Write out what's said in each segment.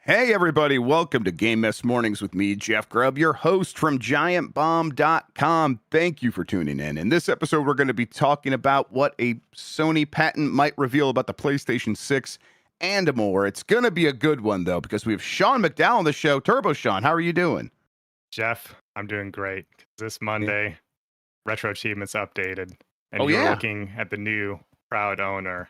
Hey everybody, welcome to Game Mess Mornings with me, Jeff Grubb, your host from GiantBomb.com. Thank you for tuning in. In this episode, we're going to be talking about what a Sony patent might reveal about the PlayStation 6 and more. It's going to be a good one, though, because we have Sean McDowell on the show. TurboShawn, how are you doing? Jeff, I'm doing great. This Monday, Retro Achievements updated, and you're looking at the new proud owner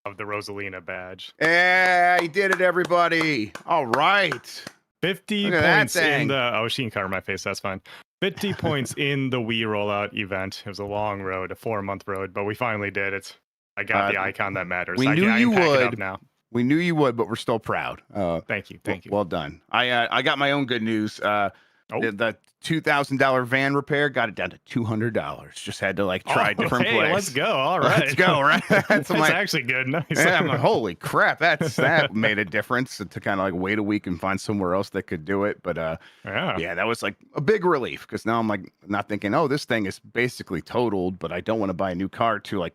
of the Rosalina badge. Yeah, he did it, everybody. All right. 50 points in the... Oh, she can cover my face. That's fine. 50 points in the Wii rollout event. It was a long road, a 4-month road, but we finally did it. I got the icon that matters. We knew you would. Now. We knew you would, but we're still proud. Thank you. Thank you. Well done. I got my own good news. The $2,000 van repair got it down to $200. Just had to try a different place. Let's go. All right. Let's go. Right. That's actually good. Nice. Yeah, I'm like, holy crap. That made a difference to kind of wait a week and find somewhere else that could do it. But yeah, that was a big relief because now I'm not thinking, oh, this thing is basically totaled, but I don't want to buy a new car too.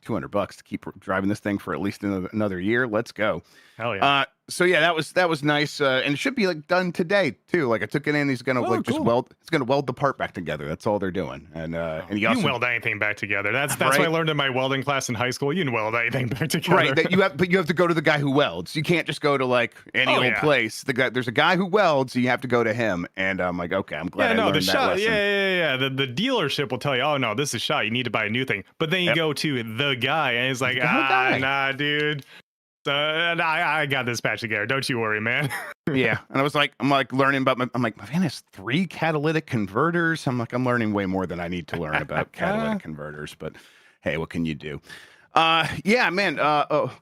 $200 to keep driving this thing for at least another year. Let's go. Hell yeah. So yeah, that was nice, and it should be done today too. I took it in. He's gonna just weld. It's gonna weld the part back together. That's all they're doing. And you can weld anything back together. That's right? What I learned in my welding class in high school. You can weld anything back together. Right. But you have to go to the guy who welds. You can't just go to any old place. There's a guy who welds. So you have to go to him. And I'm like, okay, I'm glad I learned that lesson. Yeah. The dealership will tell you, oh no, this is shot. You need to buy a new thing. But then you go to the guy, and he's like, nah, dude. I got this patch together. Don't you worry, man. Yeah. And I'm learning about my van has 3 catalytic converters. I'm learning way more than I need to learn about catalytic converters, but hey, what can you do? Yeah, man.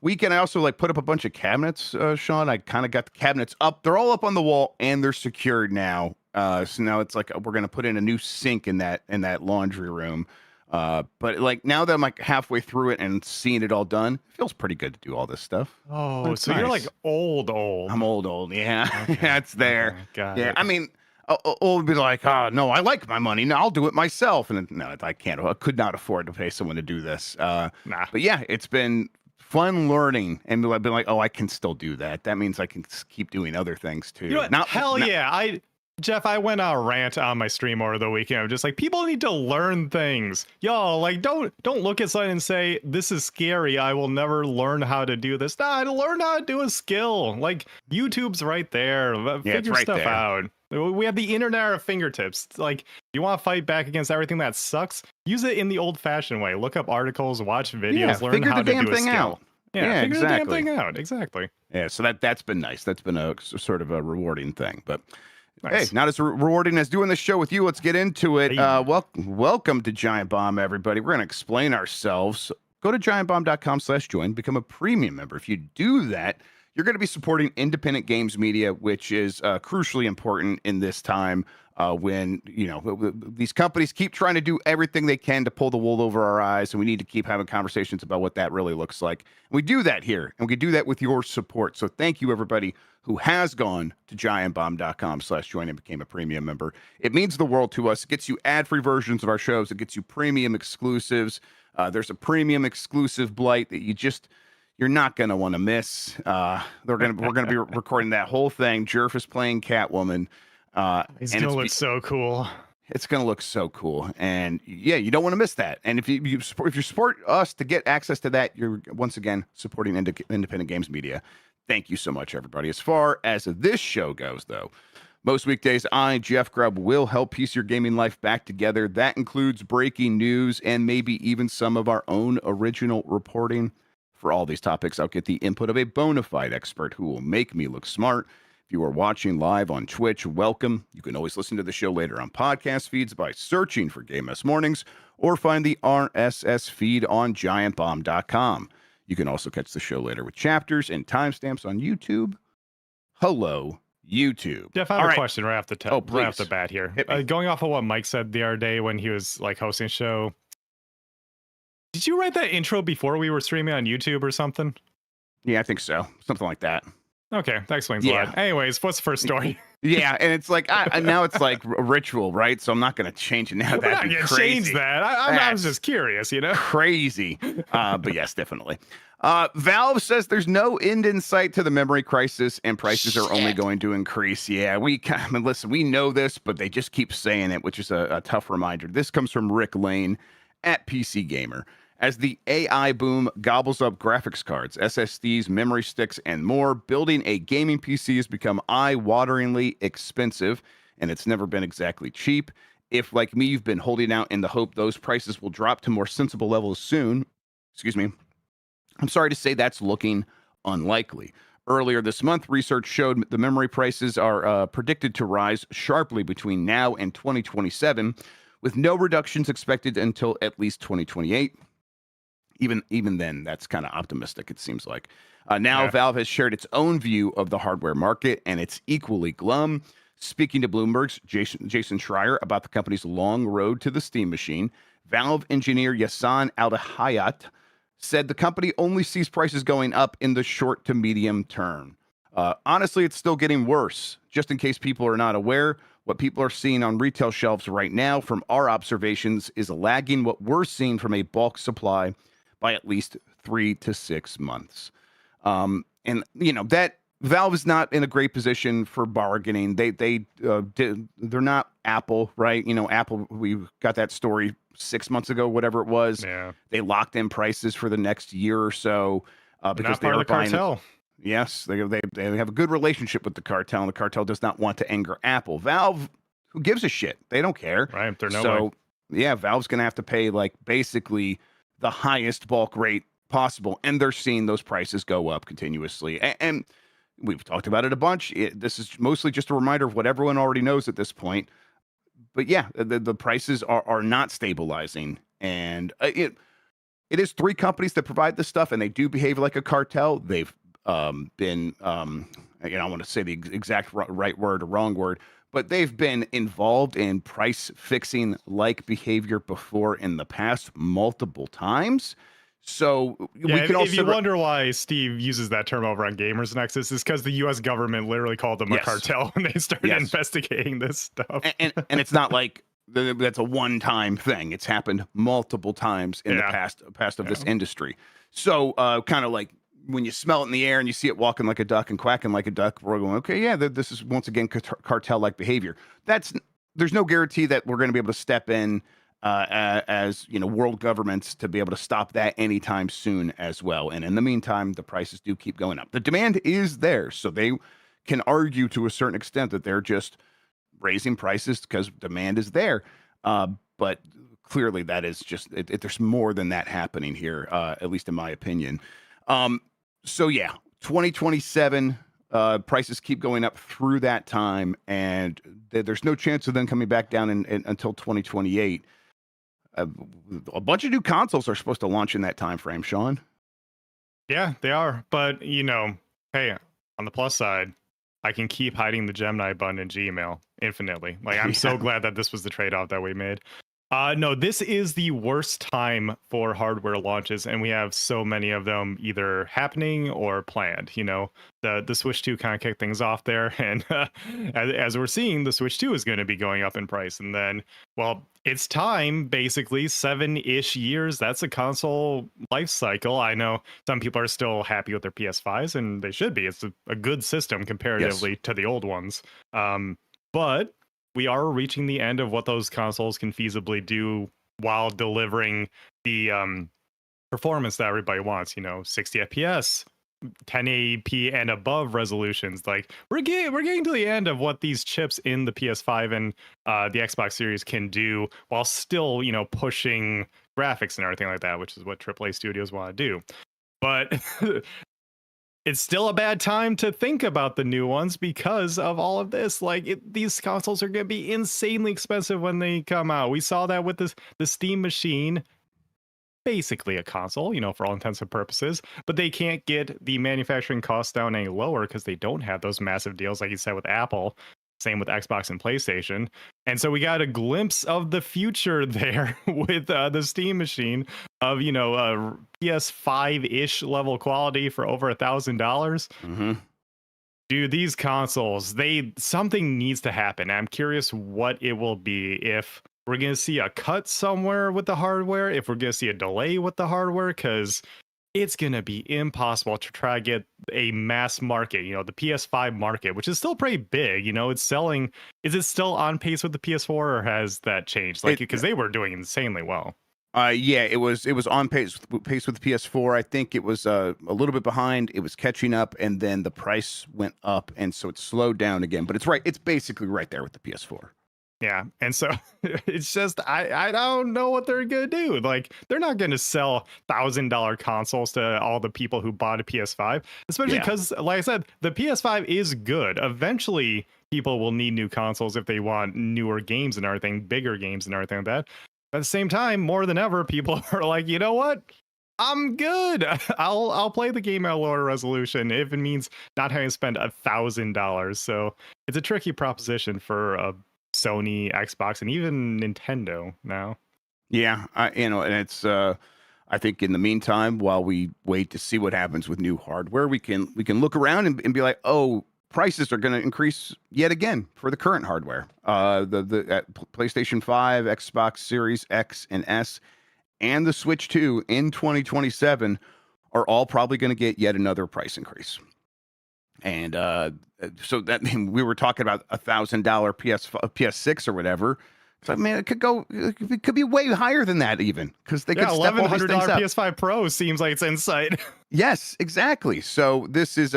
Weekend, I also put up a bunch of cabinets, Sean. I kind of got the cabinets up. They're all up on the wall and they're secured now. So now it's we're going to put in a new sink in that laundry room. But now that I'm halfway through it and seeing it all done, it feels pretty good to do all this stuff. Oh, so nice. You're old. I'm old. Yeah. Okay. Yeah, it's there. Got it. I mean, old would be oh, no, I like my money. No, I'll do it myself. And no, I can't. I could not afford to pay someone to do this. Nah. But yeah, it's been fun learning. And I've been oh, I can still do that. That means I can keep doing other things too. You know what? Yeah. Jeff, I went on a rant on my stream over the weekend. I'm just people need to learn things. Y'all, don't look at something and say, this is scary. I will never learn how to do this. Nah, learn how to do a skill. YouTube's right there. Figure stuff out. We have the internet at our fingertips. You want to fight back against everything that sucks? Use it in the old-fashioned way. Look up articles, watch videos, learn how to do a skill. Out. Yeah, figure exactly. the damn thing out. Exactly. Yeah, so that's been nice. That's been a sort of a rewarding thing, but... Nice. Hey, not as rewarding as doing this show with you. Let's get into it. Hey. Welcome to Giant Bomb, everybody. We're going to explain ourselves. Go to giantbomb.com/join, become a premium member. If you do that, you're going to be supporting independent games media, which is crucially important in this time when, these companies keep trying to do everything they can to pull the wool over our eyes, and we need to keep having conversations about what that really looks like. And we do that here, and we do that with your support. So thank you, everybody who has gone to giantbomb.com/join and became a premium member. It means the world to us. It gets you ad-free versions of our shows. It gets you premium exclusives. There's a premium exclusive Blight that you're not going to want to miss. We're going to be recording that whole thing. Jerf is playing Catwoman. It's going to look so cool. It's going to look so cool. And yeah, you don't want to miss that. And if you support us to get access to that, you're once again supporting independent games media. Thank you so much, everybody. As far as this show goes, though, most weekdays, I, Jeff Grubb, will help piece your gaming life back together. That includes breaking news and maybe even some of our own original reporting. For all these topics, I'll get the input of a bona fide expert who will make me look smart. If you are watching live on Twitch, welcome. You can always listen to the show later on podcast feeds by searching for Game Mess Mornings or find the RSS feed on giantbomb.com. You can also catch the show later with chapters and timestamps on YouTube. Hello, YouTube. Jeff, I have a question right off the bat here. Going off of what Mike said the other day when he was hosting a show. Did you write that intro before we were streaming on YouTube or something? Yeah, I think so. Something like that. Okay, that explains a lot. Anyways, what's the first story? Yeah, and it's now it's a ritual, right? So I'm not going to change it now. That'd be crazy. Change that. I was just curious, Crazy. But yes, definitely. Valve says there's no end in sight to the memory crisis, and prices are only going to increase. Yeah, listen, we know this, but they just keep saying it, which is a tough reminder. This comes from Rick Lane at PC Gamer. As the AI boom gobbles up graphics cards, SSDs, memory sticks, and more, building a gaming PC has become eye-wateringly expensive, and it's never been exactly cheap. If, like me, you've been holding out in the hope those prices will drop to more sensible levels soon, excuse me, I'm sorry to say that's looking unlikely. Earlier this month, research showed the memory prices are predicted to rise sharply between now and 2027, with no reductions expected until at least 2028. Even then, that's kind of optimistic, it seems like. Now, Valve has shared its own view of the hardware market, and it's equally glum. Speaking to Bloomberg's Jason Schreier about the company's long road to the Steam machine, Valve engineer Yassan Al-Hayat said the company only sees prices going up in the short to medium term. Honestly, it's still getting worse. Just in case people are not aware, what people are seeing on retail shelves right now from our observations is lagging what we're seeing from a bulk supply by at least 3 to 6 months. And, that Valve is not in a great position for bargaining. They're not Apple, right? Apple, we got that story 6 months ago, whatever it was. Yeah. They locked in prices for the next year or so because not part of the cartel. Yes, they have a good relationship with the cartel, and the cartel does not want to anger Apple. Valve, who gives a shit? They don't care. Right. They're Valve's going to have to pay basically the highest bulk rate possible, and they're seeing those prices go up continuously. And we've talked about it a bunch. This is mostly just a reminder of what everyone already knows at this point. But yeah, the prices are not stabilizing, and it is 3 companies that provide this stuff, and they do behave like a cartel. They've been, I want to say the exact right word or wrong word, but they've been involved in price fixing like behavior before in the past multiple times. So if you wonder why Steve uses that term over on Gamers Nexus, is because the U.S. government literally called them a cartel when they started investigating this stuff. And it's not like that's a one-time thing. It's happened multiple times in the past of this industry. So kind of like when you smell it in the air and you see it walking like a duck and quacking like a duck, we're going, okay, yeah, this is once again cartel-like behavior. There's no guarantee that we're going to be able to step in as world governments to be able to stop that anytime soon as well. And in the meantime, the prices do keep going up. The demand is there, so they can argue to a certain extent that they're just raising prices because demand is there. But clearly, that is just there's more than that happening here, at least in my opinion. 2027. Prices keep going up through that time, and there's no chance of them coming back down until 2028. A bunch of new consoles are supposed to launch in that time frame, Sean. Yeah, they are. But, hey, on the plus side, I can keep hiding the Gemini button in Gmail infinitely. I'm so glad that this was the trade-off that we made. No, this is the worst time for hardware launches, and we have so many of them either happening or planned. The Switch 2 kind of kicked things off there, and as we're seeing, the Switch 2 is going to be going up in price. And then, it's time, basically, 7-ish years. That's a console life cycle. I know some people are still happy with their PS5s, and they should be. It's a good system comparatively to the old ones. But we are reaching the end of what those consoles can feasibly do while delivering the performance that everybody wants. 60 FPS, 1080p and above resolutions. We're getting to the end of what these chips in the PS5 and the Xbox Series can do, while still pushing graphics and everything like that, which is what AAA studios want to do. But it's still a bad time to think about the new ones because of all of this. These consoles are going to be insanely expensive when they come out. We saw that with the Steam machine, basically a console, for all intents and purposes, but they can't get the manufacturing costs down any lower because they don't have those massive deals, like you said, with Apple. Same with Xbox and PlayStation. And so we got a glimpse of the future there with the Steam machine of, PS5-ish level quality for over $1,000. Mm-hmm. Dude, these consoles, something needs to happen. I'm curious what it will be. If we're going to see a cut somewhere with the hardware, if we're going to see a delay with the hardware, because it's going to be impossible to try to get a mass market, the PS5 market, which is still pretty big. It's selling. Is it still on pace with the PS4, or has that changed? Because they were doing insanely well. Yeah, it was on pace with the PS4. I think it was a little bit behind. It was catching up, and then the price went up, and so it slowed down again. But it's right. It's basically right there with the PS4. Yeah, and so it's just I don't know what they're gonna do. They're not gonna sell $1,000 consoles to all the people who bought a PS5, especially because, like I said, the PS5 is good. Eventually, people will need new consoles if they want newer games and everything, bigger games and everything like that. At the same time, more than ever, people are like, you know what? I'm good. I'll play the game at lower resolution if it means not having to spend $1,000. So it's a tricky proposition for Sony, Xbox, and even Nintendo now. Yeah, and it's I think in the meantime, while we wait to see what happens with new hardware, we can look around and be like, oh, prices are going to increase yet again for the current hardware. The PlayStation 5, Xbox Series X and S, and the Switch 2 in 2027 are all probably going to get yet another price increase. And so that we were talking about $1,000 PS6 or whatever. So man, it could be way higher than that even, because they could step all these things up. PS5 Pro seems like it's in sight. Yes, exactly. So this is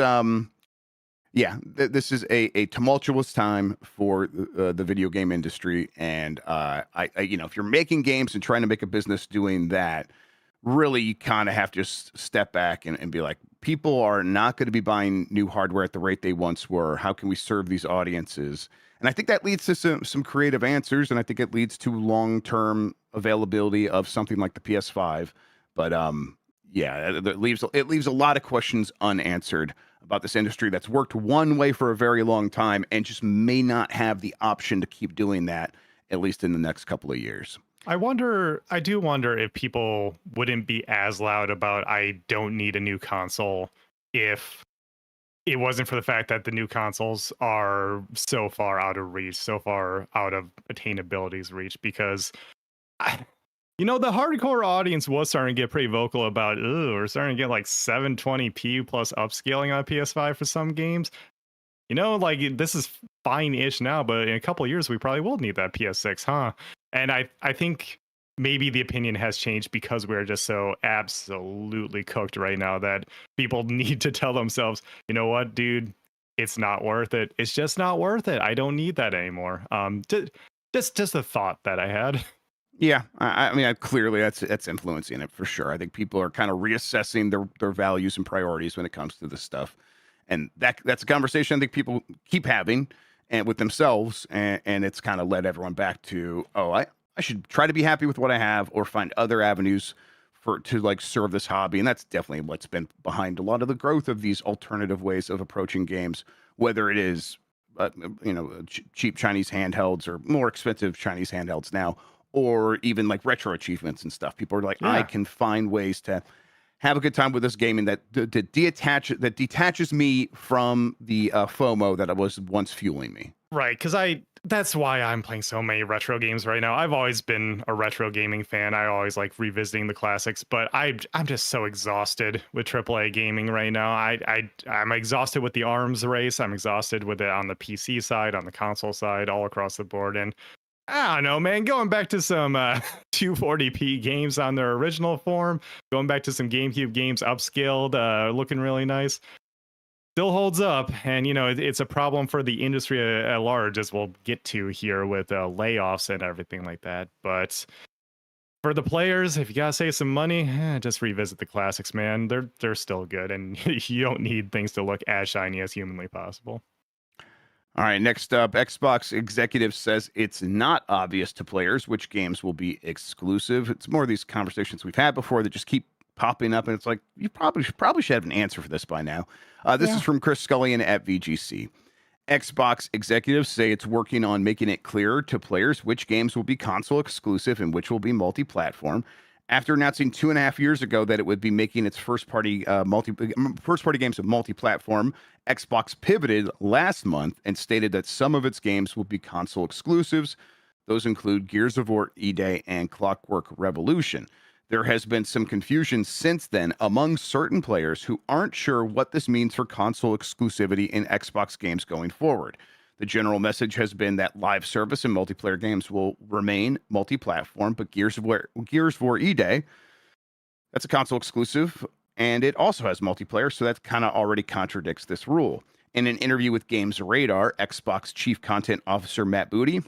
this is a tumultuous time for the video game industry, and if you're making games and trying to make a business doing that, really you kind of have to just step back and be like, people are not going to be buying new hardware at the rate they once were. How can we serve these audiences? And I think that leads to some creative answers, and I think it leads to long-term availability of something like the PS5. But it leaves a lot of questions unanswered about this industry that's worked one way for a very long time and just may not have the option to keep doing that, at least in the next couple of years. I do wonder if people wouldn't be as loud about I don't need a new console if it wasn't for the fact that the new consoles are so far out of reach, so far out of attainability's reach, because the hardcore audience was starting to get pretty vocal about, we're starting to get like 720p plus upscaling on PS5 for some games. This is fine-ish now, but in a couple of years, we probably will need that PS6, huh? And I think maybe the opinion has changed because we're just so absolutely cooked right now that people need to tell themselves, you know what, dude, it's not worth it. It's just not worth it. I don't need that anymore. Just a thought that I had. Yeah, I mean, clearly that's influencing it for sure. I think people are kind of reassessing their values and priorities when it comes to this stuff, and that's a conversation I think people keep having and with themselves, and it's kind of led everyone back to, I should try to be happy with what I have or find other avenues to like serve this hobby. And that's definitely what's been behind a lot of the growth of these alternative ways of approaching games, whether it is cheap Chinese handhelds or more expensive Chinese handhelds now, or even like retro achievements and stuff. People are like, I can find ways to have a good time with this gaming that detaches me from the FOMO that was once fueling me. Right, because that's why I'm playing so many retro games right now. I've always been a retro gaming fan. I always like revisiting the classics, but I'm just so exhausted with AAA gaming right now. I'm exhausted with the arms race. I'm exhausted with it on the PC side, on the console side, all across the board. And I don't know, man, going back to some 240p games on their original form, going back to some GameCube games upscaled, looking really nice, still holds up. And, it's a problem for the industry at large, as we'll get to here with layoffs and everything like that. But for the players, if you got to save some money, just revisit the classics, man. They're still good, and you don't need things to look as shiny as humanly possible. All right, next up, Xbox executive says it's not obvious to players which games will be exclusive. It's more of these conversations we've had before that just keep popping up, and it's like, you probably should have an answer for this by now. This is from Chris Scullion at VGC. Xbox executives say it's working on making it clearer to players which games will be console exclusive and which will be multi-platform. After announcing 2.5 years ago that it would be making its first-party games of multi-platform, Xbox pivoted last month and stated that some of its games will be console exclusives. Those include Gears of War, E-Day, and Clockwork Revolution. There has been some confusion since then among certain players who aren't sure what this means for console exclusivity in Xbox games going forward. The general message has been that live service and multiplayer games will remain multi-platform, but Gears of War E-Day, that's a console exclusive, and it also has multiplayer, so that kind of already contradicts this rule. In an interview with Games Radar, Xbox Chief Content Officer Matt Booty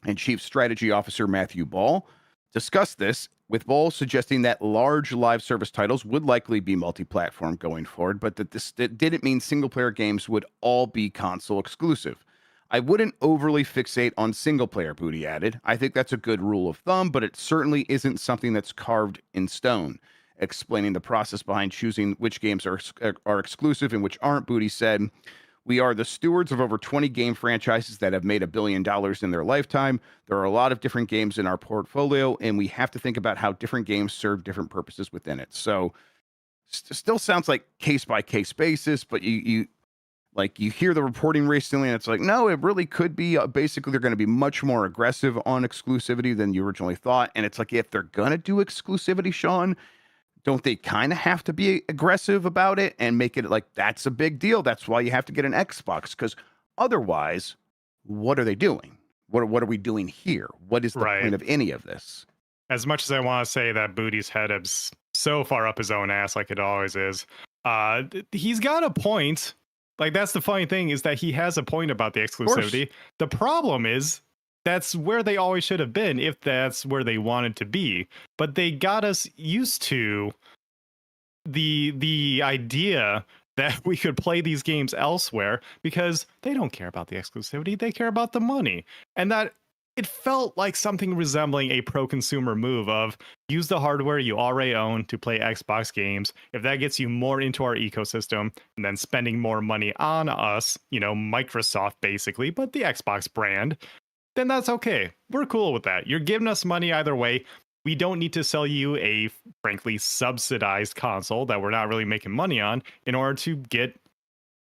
and Chief Strategy Officer Matthew Ball discussed this, with Ball suggesting that large live service titles would likely be multi-platform going forward, but that this didn't mean single-player games would all be console exclusive. I wouldn't overly fixate on single-player, Booty added. I think that's a good rule of thumb, but it certainly isn't something that's carved in stone. Explaining the process behind choosing which games are exclusive and which aren't, Booty said, "We are the stewards of over 20 game franchises that have made $1 billion in their lifetime. There are a lot of different games in our portfolio, and we have to think about how different games serve different purposes within it." So still sounds like case by case basis, but you hear the reporting recently and it's like, no, it really could be basically they're going to be much more aggressive on exclusivity than you originally thought. And it's like, if they're going to do exclusivity, Sean, don't they kind of have to be aggressive about it and make it like that's a big deal? That's why you have to get an Xbox, because otherwise, what are they doing? What are we doing here? What is the point of any of this? As much as I want to say that Booty's head is so far up his own ass, like it always is, he's got a point. Like, that's the funny thing, is that he has a point about the exclusivity. The problem is that's where they always should have been, if that's where they wanted to be. But they got us used to the idea that we could play these games elsewhere because they don't care about the exclusivity. They care about the money. And that it felt like something resembling a pro-consumer move of use the hardware you already own to play Xbox games. If that gets you more into our ecosystem and then spending more money on us, Microsoft basically, but the Xbox brand, then that's okay. We're cool with that. You're giving us money either way. We don't need to sell you a, frankly, subsidized console that we're not really making money on in order to get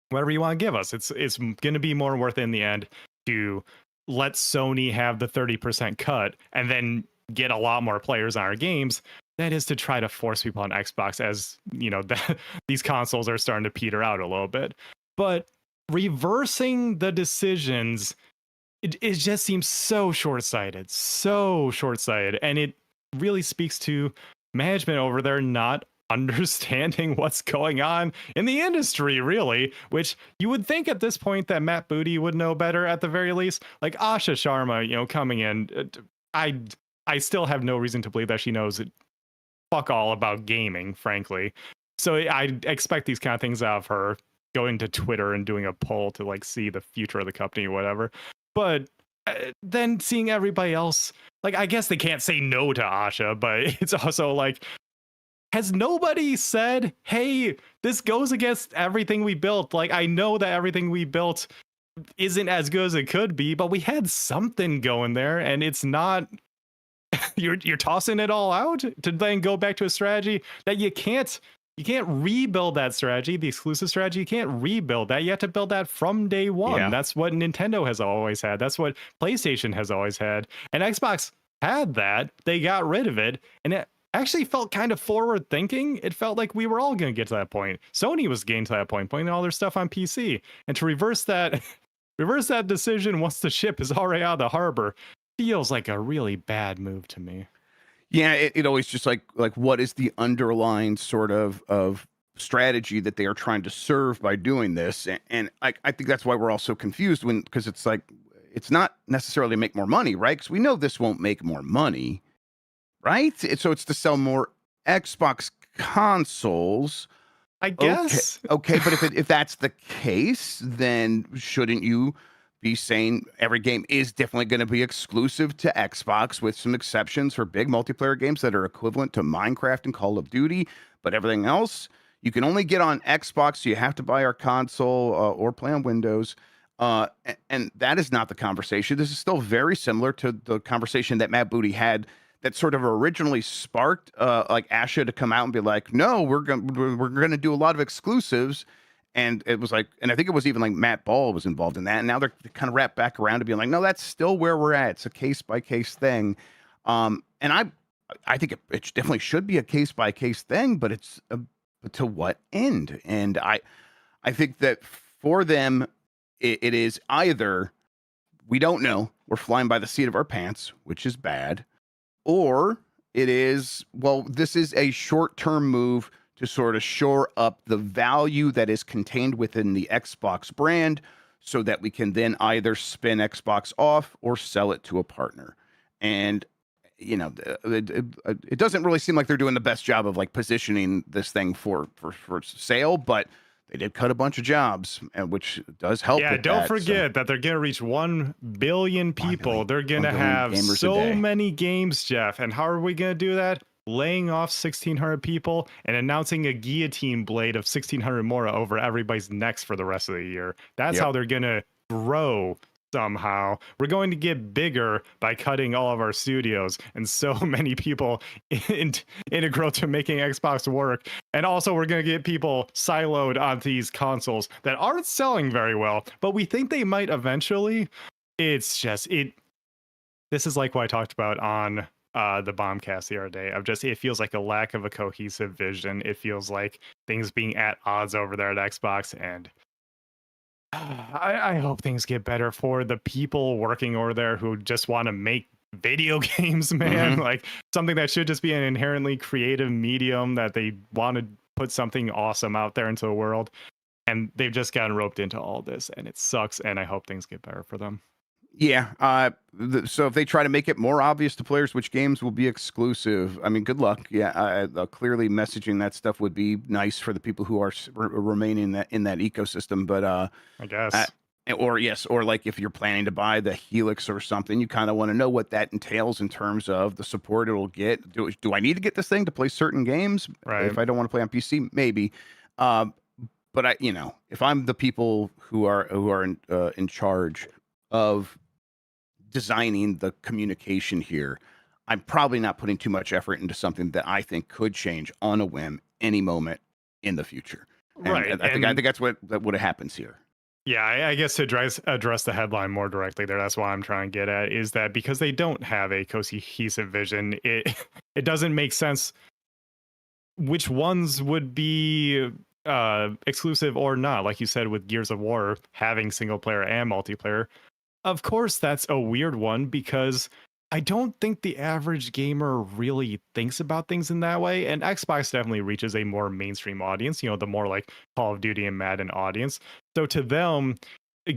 whatever you want to give us. It's going to be more worth it in the end to let Sony have the 30% cut and then get a lot more players on our games. That is to try to force people on Xbox, as these consoles are starting to peter out a little bit. But reversing the decisions, it just seems so short-sighted, and it really speaks to management over there not understanding what's going on in the industry, really, which you would think at this point that Matt Booty would know better at the very least. Like Asha Sharma, coming in, I still have no reason to believe that she knows fuck all about gaming, frankly. So I expect these kind of things out of her, going to Twitter and doing a poll to like see the future of the company or whatever. But then seeing everybody else, like, I guess they can't say no to Asha, but it's also like, has nobody said, hey, this goes against everything we built? Like, I know that everything we built isn't as good as it could be, but we had something going there, and it's not. You're tossing it all out to then go back to a strategy that you can't rebuild that strategy, the exclusive strategy. You can't rebuild that. You have to build that from day one. Yeah. That's what Nintendo has always had. That's what PlayStation has always had. And Xbox had that. They got rid of it. And it actually felt kind of forward thinking. It felt like we were all going to get to that point. Sony was getting to that point, putting all their stuff on PC. And to reverse that decision once the ship is already out of the harbor feels like a really bad move to me. Yeah, it always just like what is the underlying sort of strategy that they are trying to serve by doing this? And I think that's why we're all so confused because it's like, it's not necessarily to make more money, right? Because we know this won't make more money, right? So it's to sell more Xbox consoles, I guess. Okay, but if that's the case, then shouldn't you be saying every game is definitely going to be exclusive to Xbox, with some exceptions for big multiplayer games that are equivalent to Minecraft and Call of Duty, but everything else you can only get on Xbox, so you have to buy our console or play on Windows. And that is not the conversation. This is still very similar to the conversation that Matt Booty had that sort of originally sparked like Asha to come out and be like, no, we're gonna do a lot of exclusives. And it was like, and I think it was even like Matt Ball was involved in that. And now they're kind of wrapped back around to being like, no, that's still where we're at. It's a case by case thing. And I think it definitely should be a case by case thing, but but to what end? And I think that for them, it is either we don't know, we're flying by the seat of our pants, which is bad, or it is, well, this is a short term move to sort of shore up the value that is contained within the Xbox brand so that we can then either spin Xbox off or sell it to a partner. And it doesn't really seem like they're doing the best job of like positioning this thing for sale, but they did cut a bunch of jobs, which does help. Yeah, don't forget that they're going to reach 1 billion people. They're going to have so many games, Jeff. And how are we going to do that? Laying off 1,600 people and announcing a guillotine blade of 1,600 more over everybody's necks for the rest of the year. That's how they're going to grow. Somehow we're going to get bigger by cutting all of our studios and so many people integral to making Xbox work. And also we're going to get people siloed onto these consoles that aren't selling very well, but we think they might eventually. It's just this is like what I talked about on the Bombcast the other day of just, it feels like a lack of a cohesive vision. It feels like things being at odds over there at Xbox, and I hope things get better for the people working over there who just want to make video games, man. Like something that should just be an inherently creative medium that they want to put something awesome out there into the world. And they've just gotten roped into all this, and it sucks. And I hope things get better for them. Yeah. So if they try to make it more obvious to players which games will be exclusive, I mean, good luck. Yeah. Clearly messaging that stuff would be nice for the people who are remaining in that ecosystem. But I guess. Or like if you're planning to buy the Helix or something, you kind of want to know what that entails in terms of the support it'll get. Do I need to get this thing to play certain games? Right. If I don't want to play on PC, maybe. But if I'm the people who are in charge of designing the communication here, I'm probably not putting too much effort into something that I think could change on a whim any moment in the future. And right. I think that's what happens here. Yeah, I guess to address the headline more directly there, that's what I'm trying to get at, is that because they don't have a cohesive vision, it doesn't make sense which ones would be exclusive or not. Like you said, with Gears of War having single player and multiplayer, of course that's a weird one, because I don't think the average gamer really thinks about things in that way. And Xbox definitely reaches a more mainstream audience, the more like Call of Duty and Madden audience. So to them,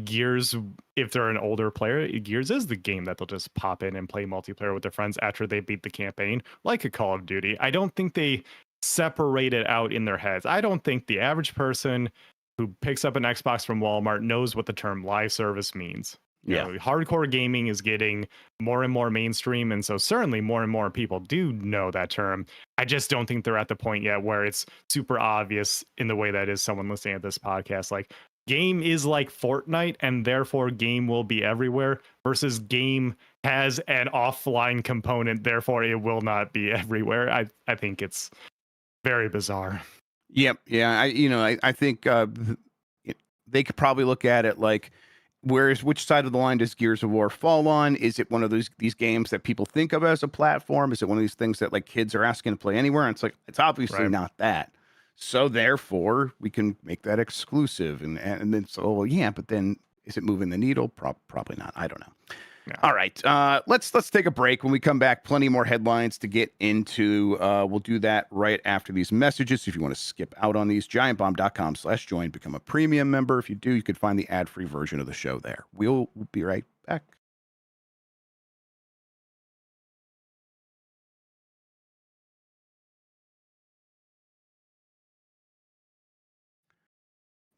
Gears, if they're an older player, Gears is the game that they'll just pop in and play multiplayer with their friends after they beat the campaign, like a Call of Duty. I don't think they separate it out in their heads. I don't think the average person who picks up an Xbox from Walmart knows what the term live service means. Hardcore gaming is getting more and more mainstream, and so certainly more and more people do know that term. I just don't think they're at the point yet where it's super obvious in the way that is someone listening to this podcast. Like, game is like Fortnite, and therefore game will be everywhere, versus game has an offline component, therefore it will not be everywhere. I think it's very bizarre. Yep. Yeah. I think they could probably look at it like, which side of the line does Gears of War fall on? Is it one of these games that people think of as a platform? Is it one of these things that like kids are asking to play anywhere? And it's like, it's obviously not that. So therefore we can make that exclusive. And then so yeah, but then is it moving the needle? Probably not. I don't know. Yeah. All right. Let's take a break. When we come back, plenty more headlines to get into. We'll do that right after these messages. If you want to skip out on these, giantbomb.com/join, become a premium member. If you do, you could find the ad-free version of the show there. We'll be right back.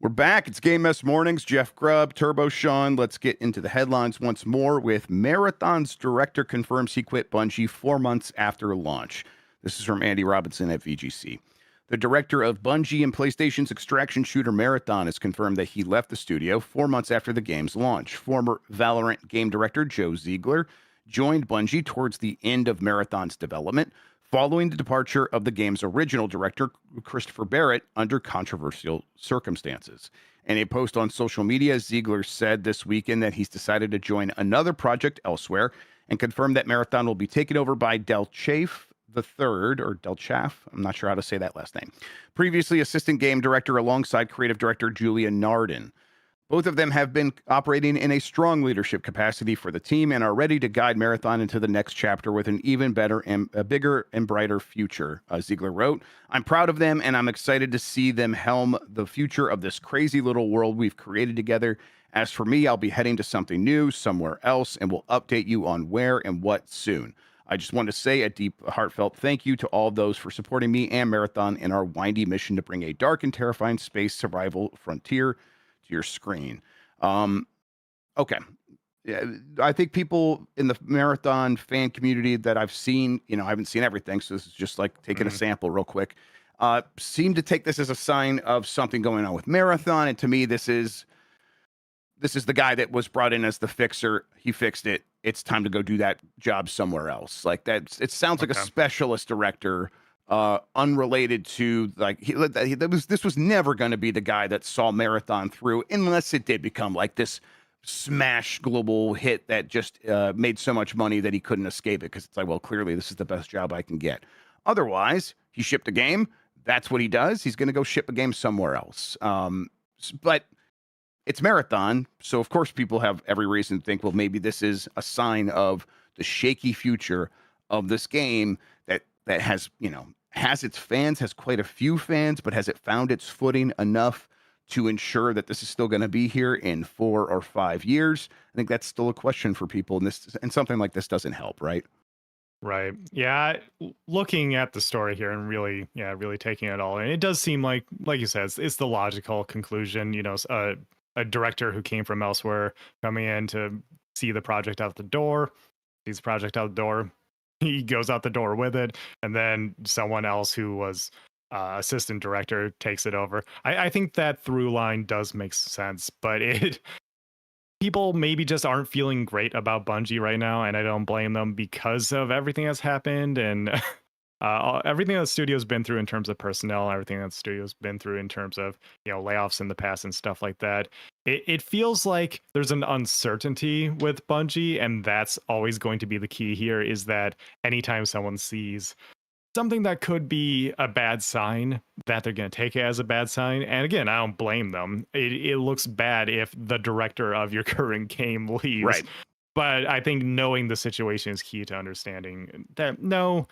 We're back. It's Game Mess Mornings. Jeff Grubb, TurboShawn. Let's get into the headlines once more with Marathon's director confirms he quit Bungie 4 months after launch. This is from Andy Robinson at VGC. The director of Bungie and PlayStation's extraction shooter Marathon has confirmed that he left the studio 4 months after the game's launch. Former Valorant game director Joe Ziegler joined Bungie towards the end of Marathon's development, following the departure of the game's original director, Christopher Barrett, under controversial circumstances. In a post on social media, Ziegler said this weekend that he's decided to join another project elsewhere and confirmed that Marathon will be taken over by Del Chafe, III, or Delchaff. I'm not sure how to say that last name. Previously assistant game director alongside creative director Julia Narden. Both of them have been operating in a strong leadership capacity for the team and are ready to guide Marathon into the next chapter with an even better and a bigger and brighter future, Ziegler wrote. I'm proud of them, and I'm excited to see them helm the future of this crazy little world we've created together. As for me, I'll be heading to something new somewhere else, and we'll update you on where and what soon. I just want to say a deep, heartfelt thank you to all of those for supporting me and Marathon in our windy mission to bring a dark and terrifying space survival frontier to your screen. Okay. Yeah, I think people in the Marathon fan community that I've seen, I haven't seen everything, so this is just like taking a sample real quick, seem to take this as a sign of something going on with Marathon. And to me, this is the guy that was brought in as the fixer. He fixed it. It's time to go do that job somewhere else. Like that. It sounds like a specialist director, unrelated to this was never going to be the guy that saw Marathon through, unless it did become like this smash global hit that just made so much money that he couldn't escape it, because it's like, well, clearly this is the best job I can get. Otherwise, he shipped a game. That's what he does. He's going to go ship a game somewhere else. But it's Marathon, so of course people have every reason to think, well, maybe this is a sign of the shaky future of this game that has, has its fans, has quite a few fans, but has it found its footing enough to ensure that this is still going to be here in 4 or 5 years? I think that's still a question for people, and something like this doesn't help, right? Right. Yeah. Looking at the story here and really taking it all in, it does seem like you said, it's the logical conclusion. A director who came from elsewhere coming in to see the project out the door, sees the project out the door, he goes out the door with it, and then someone else who was assistant director takes it over. I think that through line does make sense, but people maybe just aren't feeling great about Bungie right now, and I don't blame them because of everything that's happened and everything that the studio's been through in terms of personnel, everything that the studio's been through in terms of layoffs in the past and stuff like that. It feels like there's an uncertainty with Bungie, and that's always going to be the key here, is that anytime someone sees something that could be a bad sign, that they're going to take it as a bad sign. And again, I don't blame them. It looks bad if the director of your current game leaves. Right. But I think knowing the situation is key to understanding that, no,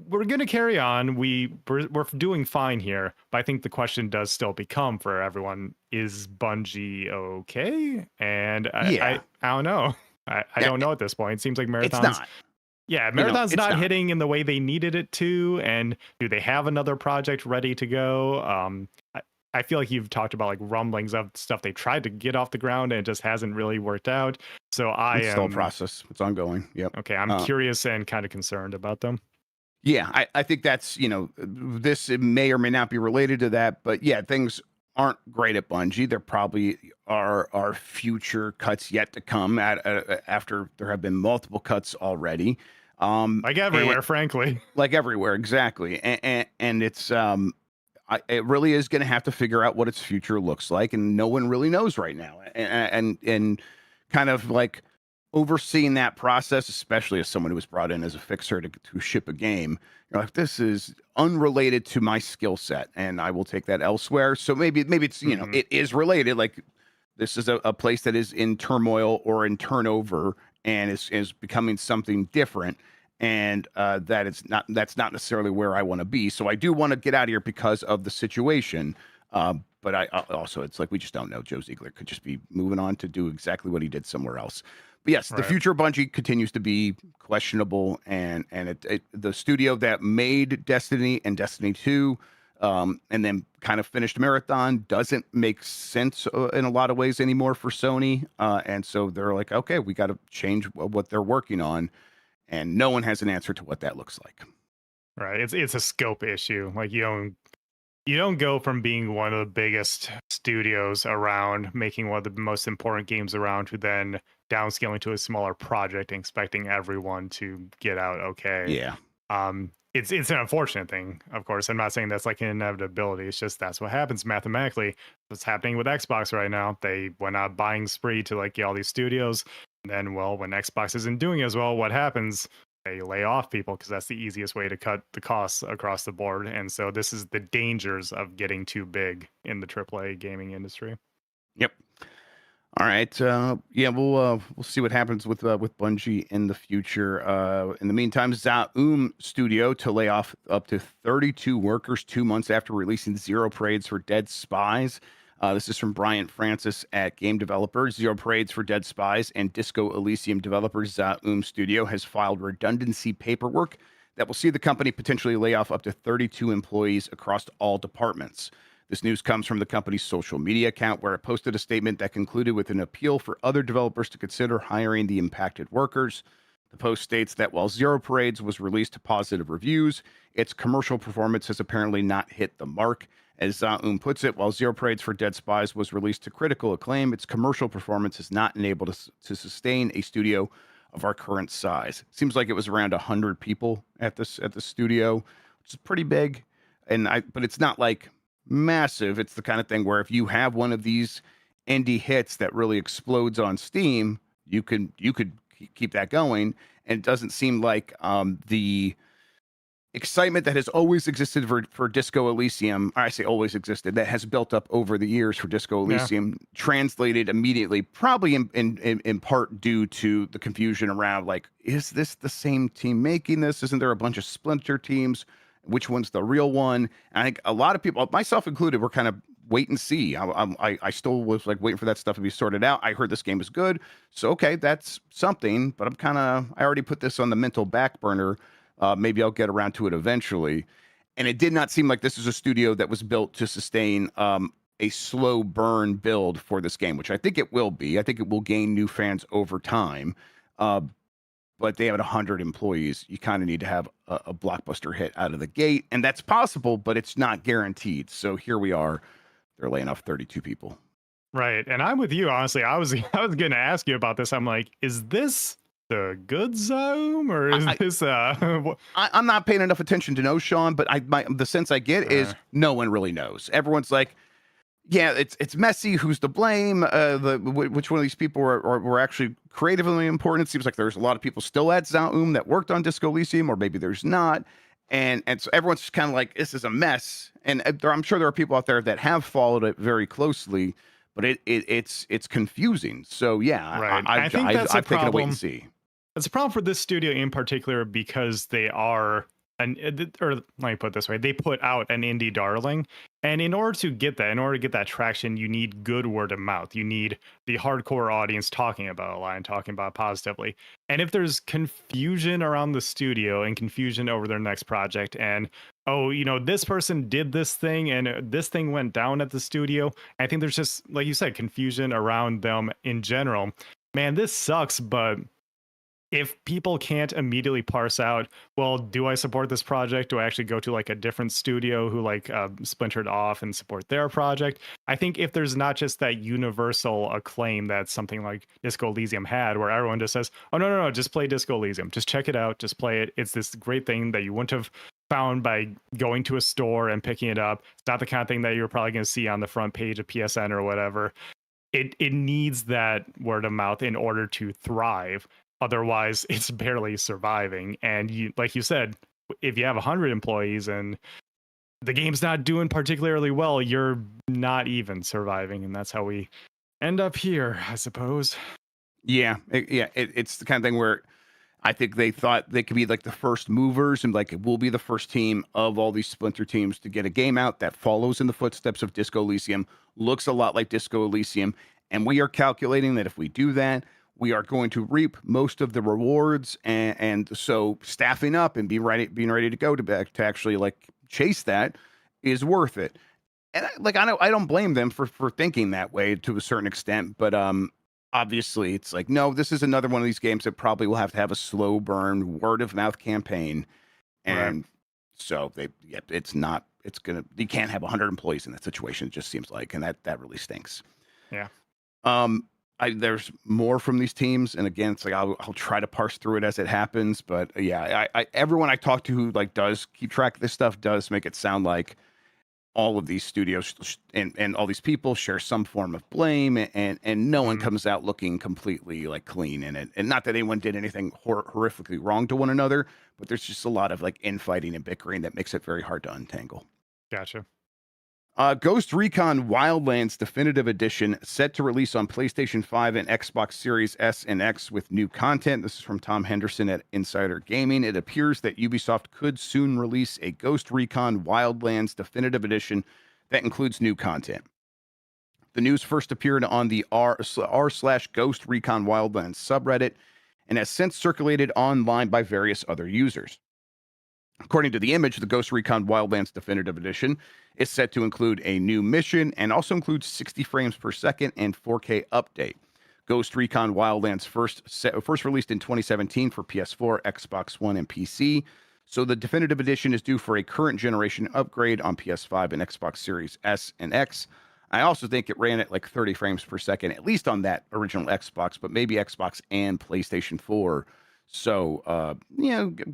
we're going to carry on. We're doing fine here. But I think the question does still become for everyone, is Bungie okay? And I don't know. I don't know at this point. It seems like Marathon's... It's not. Yeah, Marathon's not hitting in the way they needed it to. And do they have another project ready to go? I feel like you've talked about like rumblings of stuff they tried to get off the ground and it just hasn't really worked out. So it's still a process. It's ongoing. Yep. Okay, I'm curious and kind of concerned about them. Yeah, I think that's, this may or may not be related to that, but yeah, things aren't great at Bungie. There probably are future cuts yet to come after there have been multiple cuts already. Like everywhere, frankly. Like everywhere, exactly. And it's it really is going to have to figure out what its future looks like, and no one really knows right now. And kind of like overseeing that process, especially as someone who was brought in as a fixer to ship a game, you're like, this is unrelated to my skill set, and I will take that elsewhere. So maybe it's it is related. Like this is a place that is in turmoil or in turnover and is becoming something different, and that's not necessarily where I want to be. So I do want to get out of here because of the situation. But I also, it's like we just don't know. Joe Ziegler could just be moving on to do exactly what he did somewhere else. But yes, the future of Bungie continues to be questionable, and the studio that made Destiny and Destiny 2, and then kind of finished Marathon, doesn't make sense in a lot of ways anymore for Sony, and so they're like, okay, we got to change what they're working on, and no one has an answer to what that looks like. Right, it's a scope issue. Like you don't go from being one of the biggest studios around, making one of the most important games around, to then downscaling to a smaller project and expecting everyone to get out okay. Yeah. It's an unfortunate thing, of course. I'm not saying that's like an inevitability. It's just that's what happens mathematically. What's happening with Xbox right now? They went out buying spree to like get all these studios. And then, well, when Xbox isn't doing as well, what happens? they lay off people because that's the easiest way to cut the costs across the board. And so this is the dangers of getting too big in the AAA gaming industry. Yep. All right. Yeah, we'll see what happens with Bungie in the future. In the meantime, Zaum Studio to lay off up to 32 workers 2 months after releasing Zero Parades for Dead Spies. This is from Bryant Francis at Game Developers. Zero Parades for Dead Spies and Disco Elysium developers Zaum Studio has filed redundancy paperwork that will see the company potentially lay off up to 32 employees across all departments. This news comes from the company's social media account, where it posted a statement that concluded with an appeal for other developers to consider hiring the impacted workers. The post states that while Zero Parades was released to positive reviews, its commercial performance has apparently not hit the mark. As Zaum puts it, while Zero Parades for Dead Spies was released to critical acclaim, its commercial performance has not enabled us to sustain a studio of our current size. Seems like it was around 100 people at the studio, which is pretty big, but it's not like massive. It's the kind of thing where if you have one of these indie hits that really explodes on Steam, you could keep that going. And it doesn't seem like the excitement that has always existed for Disco Elysium, I say always existed, that has built up over the years for Disco Elysium, translated immediately, probably in part due to the confusion around, like, is this the same team making this? Isn't there a bunch of splinter teams? Which one's the real one? And I think a lot of people, myself included, were kind of wait and see. I still was like waiting for that stuff to be sorted out. I heard this game was good, so okay, that's something. But I already put this on the mental back burner. Maybe I'll get around to it eventually. And it did not seem like this is a studio that was built to sustain a slow burn build for this game, which I think it will be. I think it will gain new fans over time. But they have 100 employees. You kind of need to have a blockbuster hit out of the gate. And that's possible, but it's not guaranteed. So here we are. They're laying off 32 people. Right. And I'm with you, honestly. I was going to ask you about this. I'm like, is this the good Zaum, or is this I'm not paying enough attention to know, Sean, but the sense I get is no one really knows. Everyone's like, yeah, it's messy. Who's to blame? Which one of these people were actually creatively important? It seems like there's a lot of people still at Zaum that worked on Disco Elysium, or maybe there's not. And so everyone's just kind of like, this is a mess. And I'm sure there are people out there that have followed it very closely, but it's confusing. So yeah, right. I think that's I've taken a wait and see. It's a problem for this studio in particular because they are or let me put it this way, they put out an indie darling. And in order to get that traction, you need good word of mouth. You need the hardcore audience talking about a line, talking about it positively. And if there's confusion around the studio and confusion over their next project, and this person did this thing and this thing went down at the studio, I think there's just, like you said, confusion around them in general. Man, this sucks, but if people can't immediately parse out, well, do I support this project? Do I actually go to like a different studio who splintered off and support their project? I think if there's not just that universal acclaim that something like Disco Elysium had, where everyone just says, oh, no, just play Disco Elysium. Just check it out. Just play it. It's this great thing that you wouldn't have found by going to a store and picking it up. It's not the kind of thing that you're probably going to see on the front page of PSN or whatever. It needs that word of mouth in order to thrive. Otherwise, it's barely surviving. And like you said, if you have 100 employees and the game's not doing particularly well, you're not even surviving. And that's how we end up here, I suppose. Yeah. It's the kind of thing where I think they thought they could be like the first movers and like it will be the first team of all these splinter teams to get a game out that follows in the footsteps of Disco Elysium, looks a lot like Disco Elysium. And we are calculating that if we do that, we are going to reap most of the rewards, and so staffing up and being ready to go to actually like chase that is worth it. And I don't blame them for thinking that way to a certain extent, but obviously it's like, no, this is another one of these games that probably will have to have a slow burn word of mouth campaign, and so you can't have 100 employees in that situation. It just seems like, and that really stinks. Yeah. There's more from these teams, and again, it's like I'll try to parse through it as it happens. But yeah, everyone I talk to who like does keep track of this stuff does make it sound like all of these studios and all these people share some form of blame, and no one comes out looking completely like clean in it. And not that anyone did anything horrifically wrong to one another, but there's just a lot of like infighting and bickering that makes it very hard to untangle. Gotcha. Ghost Recon Wildlands Definitive Edition set to release on PlayStation 5 and Xbox Series S and X with new content. This is from Tom Henderson at Insider Gaming. It appears that Ubisoft could soon release a Ghost Recon Wildlands Definitive Edition that includes new content. The news first appeared on the r/Ghost Recon Wildlands subreddit and has since circulated online by various other users. According to the image, the Ghost Recon Wildlands Definitive Edition is set to include a new mission and also includes 60 frames per second and 4K update. Ghost Recon Wildlands first released in 2017 for PS4, Xbox One, and PC. So the Definitive Edition is due for a current generation upgrade on PS5 and Xbox Series S and X. I also think it ran at like 30 frames per second, at least on that original Xbox, but maybe Xbox and PlayStation 4. So,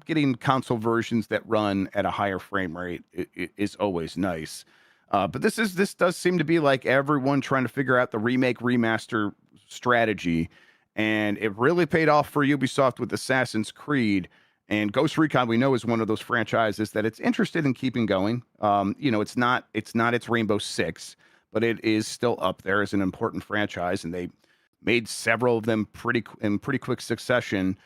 getting console versions that run at a higher frame rate is always nice. But this does seem to be like everyone trying to figure out the remake remaster strategy, and it really paid off for Ubisoft with Assassin's Creed. And Ghost Recon, we know, is one of those franchises that it's interested in keeping going. It's not its Rainbow Six, but it is still up there as an important franchise, and they made several of them in pretty quick succession.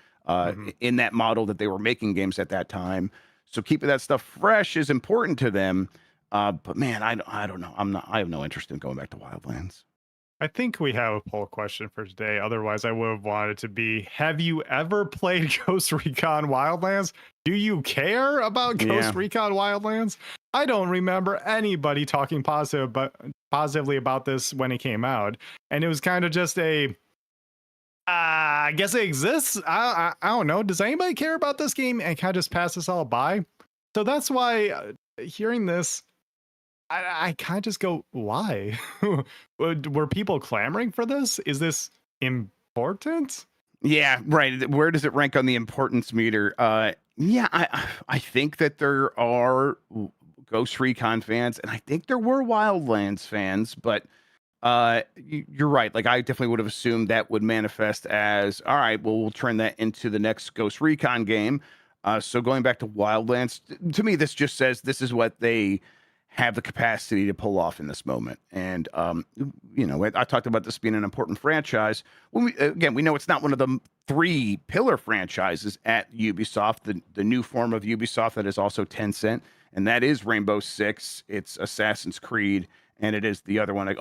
In that model that they were making games at that time. So keeping that stuff fresh is important to them. But man, I don't know. I have no interest in going back to Wildlands. I think we have a poll question for today. Otherwise, I would have wanted to be, have you ever played Ghost Recon Wildlands? Do you care about Ghost Recon Wildlands? I don't remember anybody talking positively about this when it came out. And it was kind of just I guess it exists. I don't know. Does anybody care about this game? And kind of just pass this all by. So that's why hearing this, I kind of just go, why? Were people clamoring for this? Is this important? Yeah, right. Where does it rank on the importance meter? I think that there are Ghost Recon fans, and I think there were Wildlands fans, but you're right. Like, I definitely would have assumed that would manifest as, all right, well, we'll turn that into the next Ghost Recon game. So going back to Wildlands, to me, this just says this is what they have the capacity to pull off in this moment. And, I talked about this being an important franchise. We know it's not one of the 3 pillar franchises at Ubisoft, the new form of Ubisoft that is also Tencent, and that is Rainbow Six, it's Assassin's Creed, and it is the other one,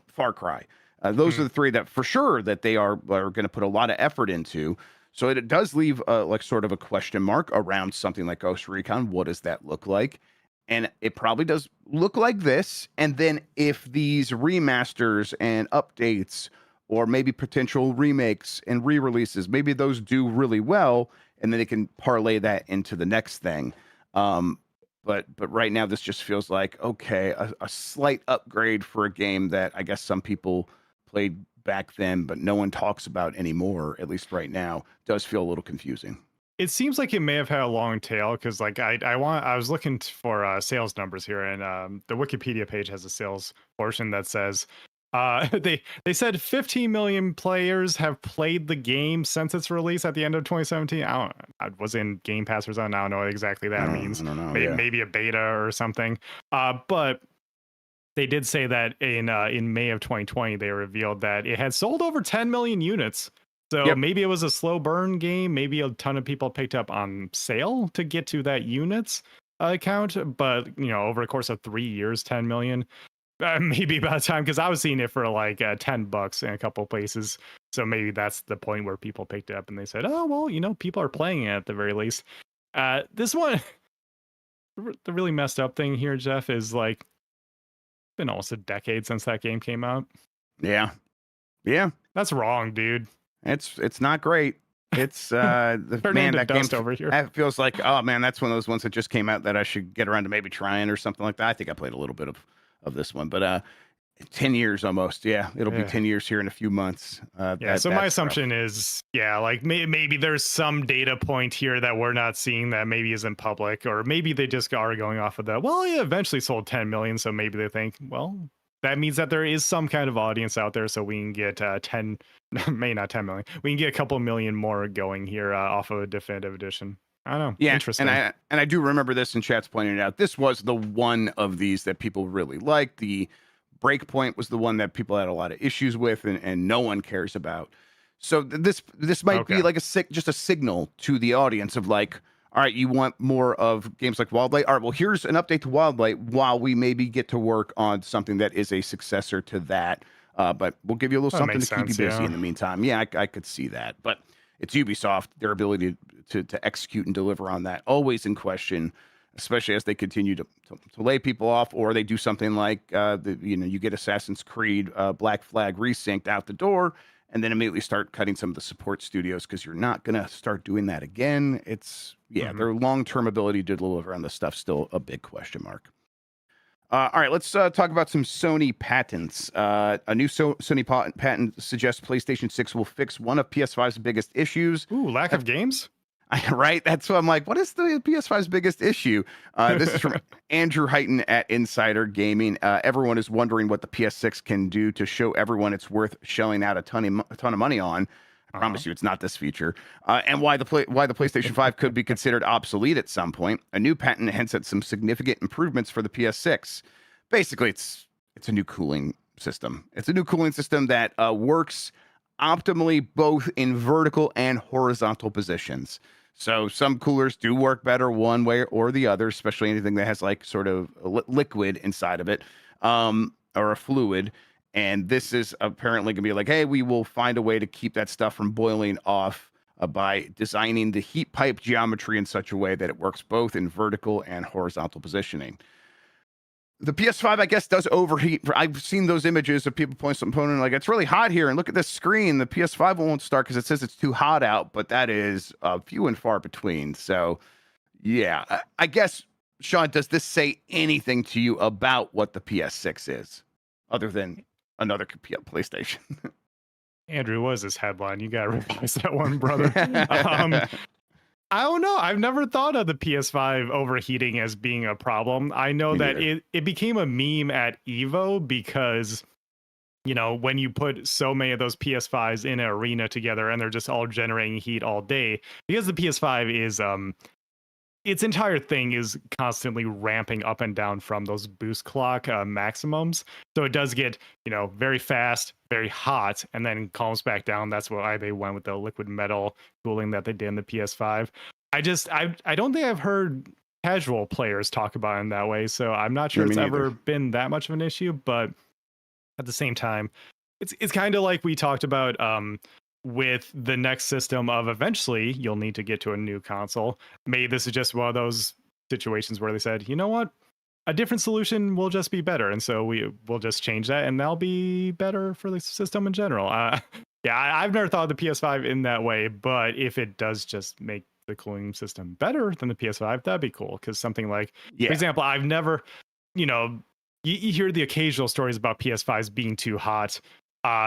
Far Cry. Those are the 3 that for sure that they are going to put a lot of effort into. So it does leave sort of a question mark around something like Ghost Recon. What does that look like? And it probably does look like this. And then if these remasters and updates, or maybe potential remakes and re-releases, maybe those do really well, and then they can parlay that into the next thing. But right now, this just feels like, okay, a slight upgrade for a game that I guess some people played back then, but no one talks about anymore, at least right now, does feel a little confusing. It seems like it may have had a long tail because, like, I was looking for sales numbers here, and the Wikipedia page has a sales portion that says they said 15 million players have played the game since its release at the end of 2017. I was in Game Pass or something. I don't know what exactly that means. I don't know, maybe a beta or something. But they did say that in May of 2020 they revealed that it had sold over 10 million units. So maybe it was a slow burn game. Maybe a ton of people picked up on sale to get to that units count. But over the course of 3 years, 10 million. Maybe by the time, because I was seeing it for like $10 in a couple places. So maybe that's the point where people picked it up and they said, oh, well, people are playing it at the very least. This one, the really messed up thing here, Jeff, is like, it's been almost a decade since that game came out. Yeah. That's wrong, dude. It's not great. It's that game over here. That feels like, oh man, that's one of those ones that just came out that I should get around to maybe trying or something like that. I think I played a little bit of this one, but 10 years almost. Yeah, it'll be Yeah. 10 years here in a few months. Yeah, so my that's rough. assumption is, yeah, like maybe there's some data point here that we're not seeing that maybe isn't public, or maybe they just are going off of that. Well, yeah, eventually sold 10 million, so maybe they think, well, that means that there is some kind of audience out there, so we can get 10, maybe not 10 million, we can get a couple million more going here off of a definitive edition. I don't know. Yeah, Interesting. and I do remember this, and chat's pointing it out. This was the one of these that people really liked. The Breakpoint was the one that people had a lot of issues with, and no one cares about. So this might be like just a signal to the audience of like, all right, you want more of games like Wildlight? All right, well, here's an update to Wildlight while we maybe get to work on something that is a successor to that. But we'll give you a little something to keep you busy in the meantime. Yeah, I could see that. But it's Ubisoft, their ability to execute and deliver on that, always in question, especially as they continue to lay people off, or they do something like, you get Assassin's Creed Black Flag resynced out the door, and then immediately start cutting some of the support studios because you're not going to start doing that again. It's, their long-term ability to deliver on the stuff still a big question mark. All right, let's talk about some Sony patents. A new Sony patent suggests PlayStation 6 will fix one of PS5's biggest issues. Ooh, lack of games? Right? That's what I'm like, what is the PS5's biggest issue? This is from Andrew Heighton at Insider Gaming. Everyone is wondering what the PS6 can do to show everyone it's worth shelling out a ton of money on. I promise you it's not this feature. And why the PlayStation 5 could be considered obsolete at some point. A new patent hints at some significant improvements for the PS6. Basically, it's a new cooling system. It's a new cooling system that works optimally both in vertical and horizontal positions. So some coolers do work better one way or the other, especially anything that has like sort of liquid inside of it, or a fluid. And this is apparently going to be like, hey, we will find a way to keep that stuff from boiling off by designing the heat pipe geometry in such a way that it works both in vertical and horizontal positioning. The PS5, I guess, does overheat. I've seen those images of people playing some opponent like, it's really hot here, and look at this screen. The PS5 won't start because it says it's too hot out, but that is few and far between. So, yeah, I guess, Sean, does this say anything to you about what the PS6 is, other than another PlayStation? Andrew, what is this headline? You got to revise that one, brother. I don't know. I've never thought of the PS5 overheating as being a problem. I know that it became a meme at Evo because, when you put so many of those PS5s in an arena together and they're just all generating heat all day, because the PS5 is, its entire thing is constantly ramping up and down from those boost clock maximums. So it does get, very fast, very hot, and then calms back down. That's why they went with the liquid metal cooling that they did in the PS5. I don't think I've heard casual players talk about it in that way. So I'm not sure it's ever been that much of an issue. But at the same time, it's kind of like we talked about with the next system of eventually you'll need to get to a new console. Maybe this is just one of those situations where they said, you know what, a different solution will just be better, and so we'll just change that, and that'll be better for the system in general. I've never thought of the PS5 in that way, but if it does just make the cooling system better than the PS5, that'd be cool. Because something like, for example, I've never, you hear the occasional stories about PS5s being too hot.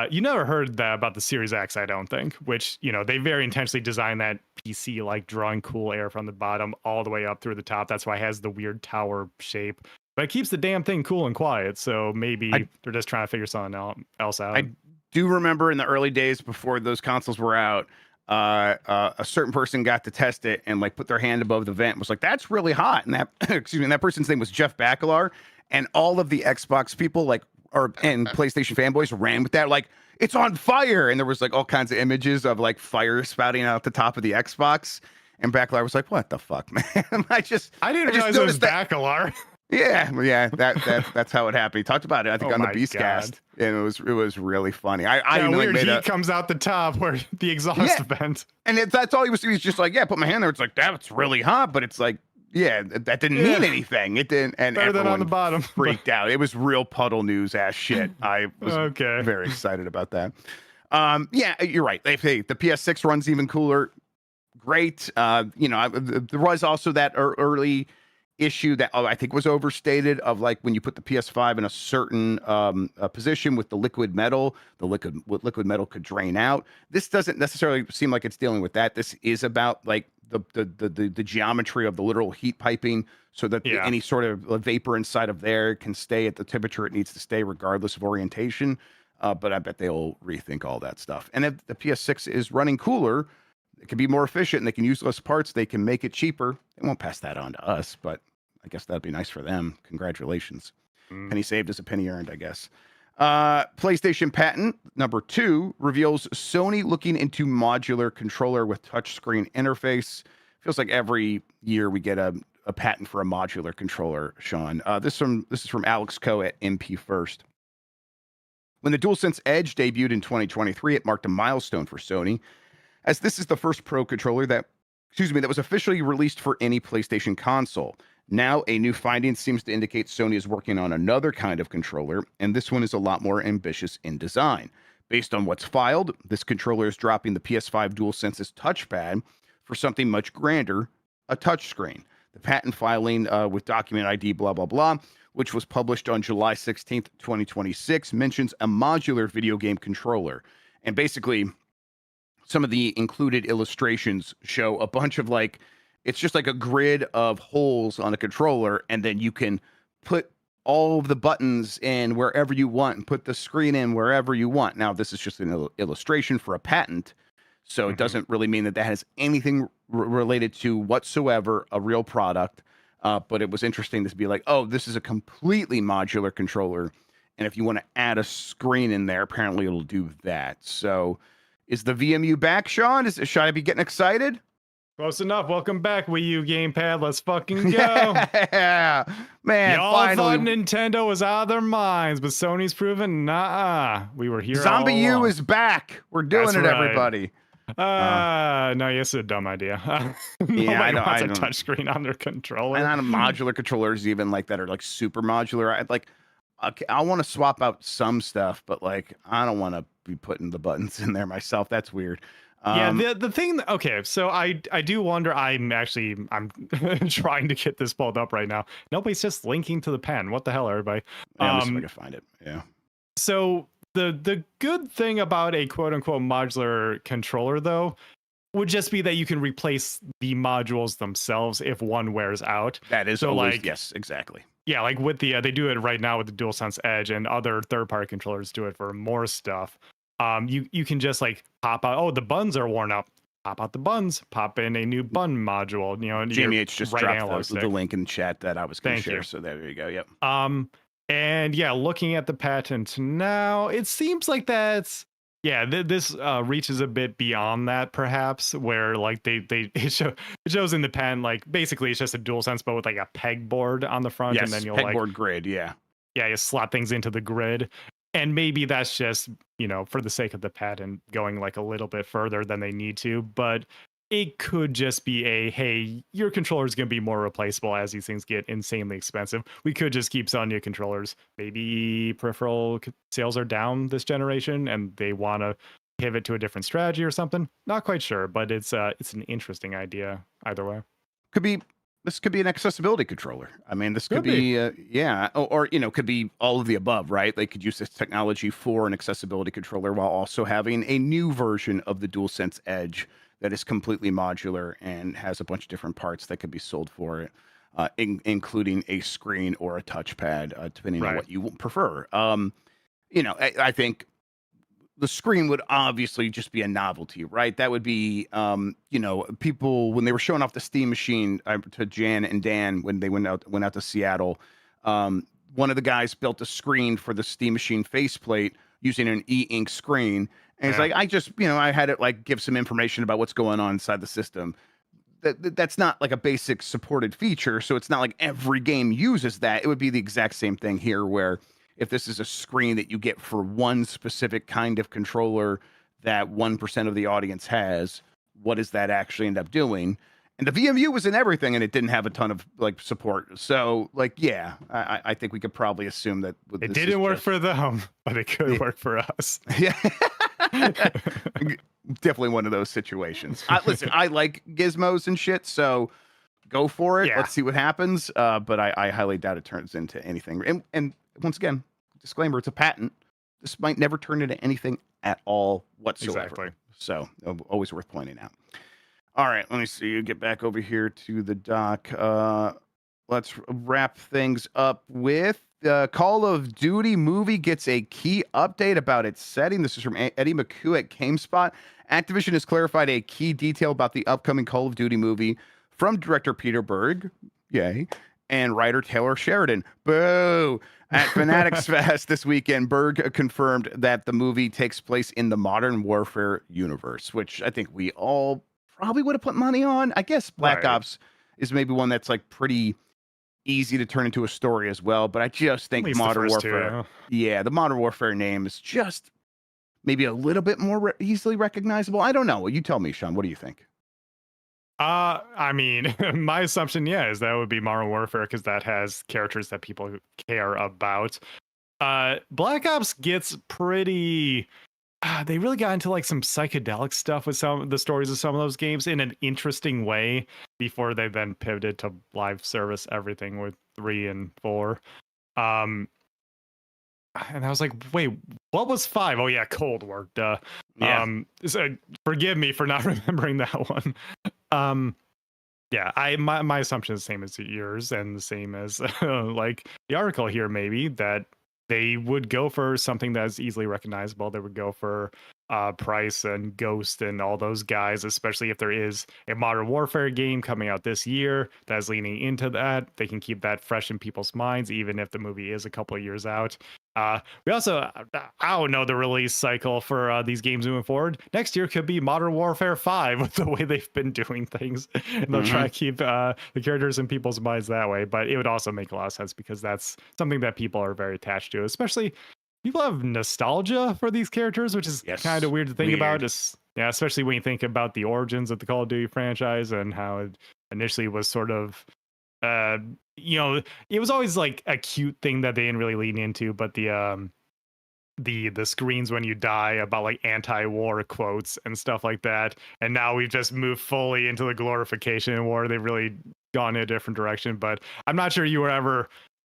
You never heard that about the Series X, I don't think, which, they very intentionally designed that PC like drawing cool air from the bottom all the way up through the top. That's why it has the weird tower shape, but it keeps the damn thing cool and quiet. So maybe they're just trying to figure something else out. I do remember in the early days before those consoles were out, a certain person got to test it and like put their hand above the vent and was like, that's really hot. And that, that person's name was Jeff Bakalar. And all of the Xbox people and PlayStation fanboys ran with that, like, it's on fire. And there was like all kinds of images of like fire spouting out the top of the Xbox. And Bakalar was like, what the fuck, man? I didn't realize it was Bakalar. Yeah, that's how it happened. He talked about it, I think, on the Beastcast, and it was really funny. I even weird heat comes out the top where the exhaust vent, and that's all he was just like, put my hand there. It's like, that's really hot, but it's like, that didn't mean anything. It didn't, and better than on the bottom. Freaked out. It was real puddle news ass shit. I was very excited about that. You're right. Hey, the PS6 runs even cooler. Great. There was also that early issue that I think was overstated of like when you put the PS5 in a certain position with the liquid metal, liquid metal could drain out. This doesn't necessarily seem like it's dealing with that. This is about like the geometry of the literal heat piping so that any sort of vapor inside of there can stay at the temperature it needs to stay regardless of orientation. But I bet they'll rethink all that stuff. And if the PS6 is running cooler, it can be more efficient and they can use less parts. They can make it cheaper. They won't pass that on to us, but I guess that'd be nice for them. Congratulations. Penny saved is a penny earned, I guess. PlayStation patent number 2 reveals Sony looking into modular controller with touchscreen interface. Feels like every year we get a patent for a modular controller, Sean. This is from Alex Coe at MP First. When the DualSense Edge debuted in 2023, it marked a milestone for Sony, as this is the first Pro controller that was officially released for any PlayStation console. Now, a new finding seems to indicate Sony is working on another kind of controller, and this one is a lot more ambitious in design. Based on what's filed, this controller is dropping the PS5 DualSense's touchpad for something much grander, a touchscreen. The patent filing with document ID blah, blah, blah, which was published on July 16th, 2026, mentions a modular video game controller. And basically, some of the included illustrations show a bunch of like, it's just like a grid of holes on a controller, and then you can put all of the buttons in wherever you want and put the screen in wherever you want. Now, this is just an illustration for a patent, so it doesn't really mean that has anything related to whatsoever a real product. But it was interesting to be like, oh, this is a completely modular controller, and if you want to add a screen in there, apparently it'll do that. So, is the VMU back, Sean? Should I be getting excited? Close enough. Welcome back, Wii U gamepad. Let's fucking go. Yeah, man. Y'all thought Nintendo was out of their minds, but Sony's proven, nah. We were here. Zombie all U along. is back. We're doing That's it, right. everybody. No, yes, it's a dumb idea. Nobody wants a touchscreen on their controller. And on modular controllers, even like that are like super modular. I want to swap out some stuff, but like I don't want to be putting the buttons in there myself. That's weird. Yeah, the thing. Okay, so I do wonder. I'm trying to get this pulled up right now. Nobody's just linking to the pen. What the hell, everybody? Yeah, let me see if I can find it. Yeah. So the good thing about a quote unquote modular controller, though, would just be that you can replace the modules themselves if one wears out. That is so always, like, yes, exactly. Yeah, like with the they do it right now with the DualSense Edge, and other third-party controllers do it for more stuff. You can just like pop out. Oh, the buns are worn out. Pop out the buns. Pop in a new bun module. You know, Jamie H just dropped the link in the chat that I was going to share. So there you go. Yep. And yeah, looking at the patent now, it seems like this reaches a bit beyond that, perhaps, where like it shows in the pen, like basically it's just a DualSense but with like a pegboard on the front, and then you'll pegboard grid, yeah, you slot things into the grid. And maybe that's just, for the sake of the patent, going like a little bit further than they need to. But it could just be hey, your controller is going to be more replaceable as these things get insanely expensive. We could just keep selling you controllers. Maybe peripheral sales are down this generation and they want to pivot to a different strategy or something. Not quite sure, but it's an interesting idea either way. This could be an accessibility controller. I mean, this could be or could be all of the above, right? They could use this technology for an accessibility controller while also having a new version of the DualSense Edge that is completely modular and has a bunch of different parts that could be sold for it, including a screen or a touchpad, depending on what you prefer. I think the screen would obviously just be a novelty, right? That would be, people when they were showing off the Steam Machine to Jan and Dan when they went out to Seattle. One of the guys built a screen for the Steam Machine faceplate using an e-ink screen, and it's like I had it like give some information about what's going on inside the system. That's not like a basic supported feature, so it's not like every game uses that. It would be the exact same thing here, where if this is a screen that you get for one specific kind of controller that 1% of the audience has, what does that actually end up doing? And the VMU was in everything, and it didn't have a ton of like support. So, I think we could probably assume that it didn't work for them, but it could work for us. Yeah, definitely one of those situations. Listen, I like gizmos and shit, so go for it. Yeah. Let's see what happens. But I highly doubt it turns into anything. And once again, disclaimer: it's a patent. This might never turn into anything at all whatsoever. Exactly. So always worth pointing out. All right, let me see. Get back over here to the doc. Let's wrap things up with Call of Duty movie gets a key update about its setting. This is from Eddie McHugh at GameSpot. Activision has clarified a key detail about the upcoming Call of Duty movie from director Peter Berg, yay, and writer Taylor Sheridan. Boo! At Fanatics Fest this weekend, Berg confirmed that the movie takes place in the Modern Warfare universe, which I think we all probably would have put money on. I guess Black Ops is maybe one that's like pretty easy to turn into a story as well, but I just think Modern Warfare, the Modern Warfare name is just maybe a little bit more easily recognizable. I don't know. You tell me, Sean. What do you think? I mean, my assumption, is that would be Modern Warfare because that has characters that people care about. Black Ops gets pretty. They really got into like some psychedelic stuff with some of the stories of some of those games in an interesting way before they then pivoted to live service everything with 3 and 4. And I was like, wait, what was 5? Oh yeah, Cold War. Duh. Yeah. So forgive me for not remembering that one. My assumption is the same as yours and the same as like the article here, maybe that they would go for something that's easily recognizable. They would go for Price and Ghost and all those guys, especially if there is a Modern Warfare game coming out this year that's leaning into that. They can keep that fresh in people's minds, even if the movie is a couple of years out. We also, I don't know the release cycle for these games moving forward. Next year could be Modern Warfare 5 with the way they've been doing things. And they'll try to keep the characters in people's minds that way. But it would also make a lot of sense because that's something that people are very attached to, especially people have nostalgia for these characters, which is kind of weird to think about. Especially when you think about the origins of the Call of Duty franchise and how it initially was sort of it was always like a cute thing that they didn't really lean into, but the screens when you die about like anti-war quotes and stuff like that, and now we've just moved fully into the glorification of war. They've really gone in a different direction, but I'm not sure you were ever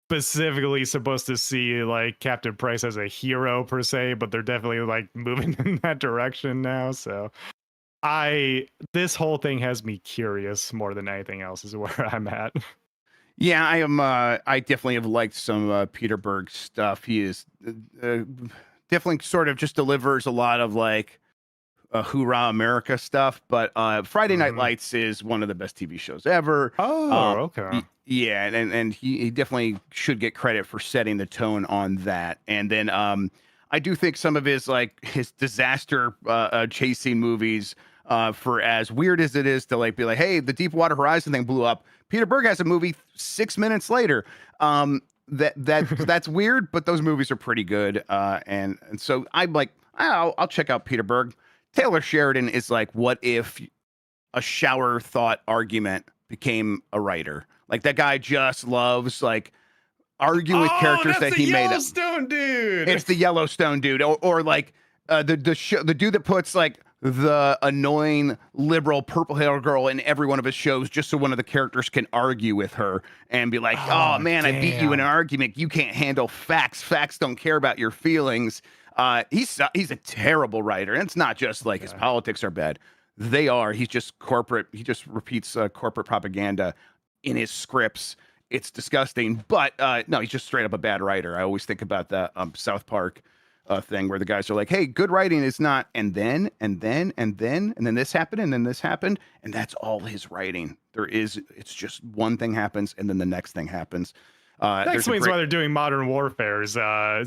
specifically supposed to see like Captain Price as a hero per se, but they're definitely like moving in that direction now. So this whole thing has me curious more than anything else is where I'm at. Yeah, I am. I definitely have liked some Peter Berg stuff. He is definitely sort of just delivers a lot of like hoorah America stuff. But Friday Night Lights is one of the best TV shows ever. Oh, okay. Yeah, and he definitely should get credit for setting the tone on that. And then I do think some of his disaster chasing movies, for as weird as it is to like be like, hey, the Deepwater Horizon thing blew up. Peter Berg has a movie 6 minutes later. That's weird, but those movies are pretty good. And so I'm like, I'll check out Peter Berg. Taylor Sheridan is like, what if a shower thought argument became a writer? Like that guy just loves like arguing with characters that he made up. Yellowstone dude. It's the Yellowstone dude, or like the dude that puts like the annoying liberal purple hair girl in every one of his shows just so one of the characters can argue with her and be like, oh man, damn. I beat you in an argument. You can't handle facts. Facts don't care about your feelings. He's a terrible writer. And it's not just like his politics are bad. They are. He's just corporate. He just repeats corporate propaganda in his scripts. It's disgusting. But no, he's just straight up a bad writer. I always think about the South Park thing where the guys are like, hey, good writing is not, and then this happened, and then this happened, and that's all his writing. It's just one thing happens, and then the next thing happens. That explains why they're doing Modern Warfare's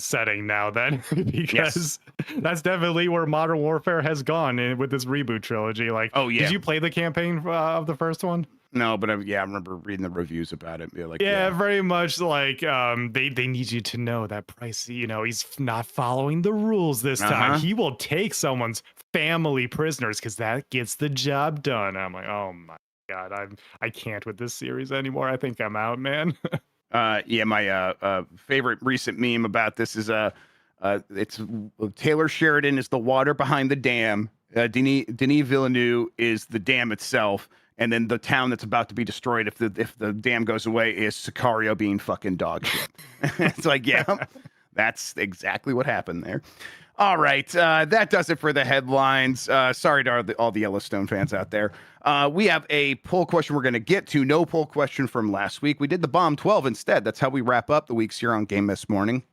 setting now, then, because that's definitely where Modern Warfare has gone with this reboot trilogy. Like, did you play the campaign of the first one? No, but I remember reading the reviews about it. Like, very much like they need you to know that Price, he's not following the rules this time. He will take someone's family prisoners because that gets the job done. I'm like, oh my god, I can't with this series anymore. I think I'm out, man. My favorite recent meme about this is it's Taylor Sheridan is the water behind the dam. Denis Villeneuve is the dam itself. And then the town that's about to be destroyed if the dam goes away is Sicario being fucking dog shit. It's like, yeah, that's exactly what happened there. All right, that does it for the headlines. Sorry to all the Yellowstone fans out there. We have a poll question we're going to get to. No poll question from last week. We did the Bomb 12 instead. That's how we wrap up the weeks here on Game This Morning.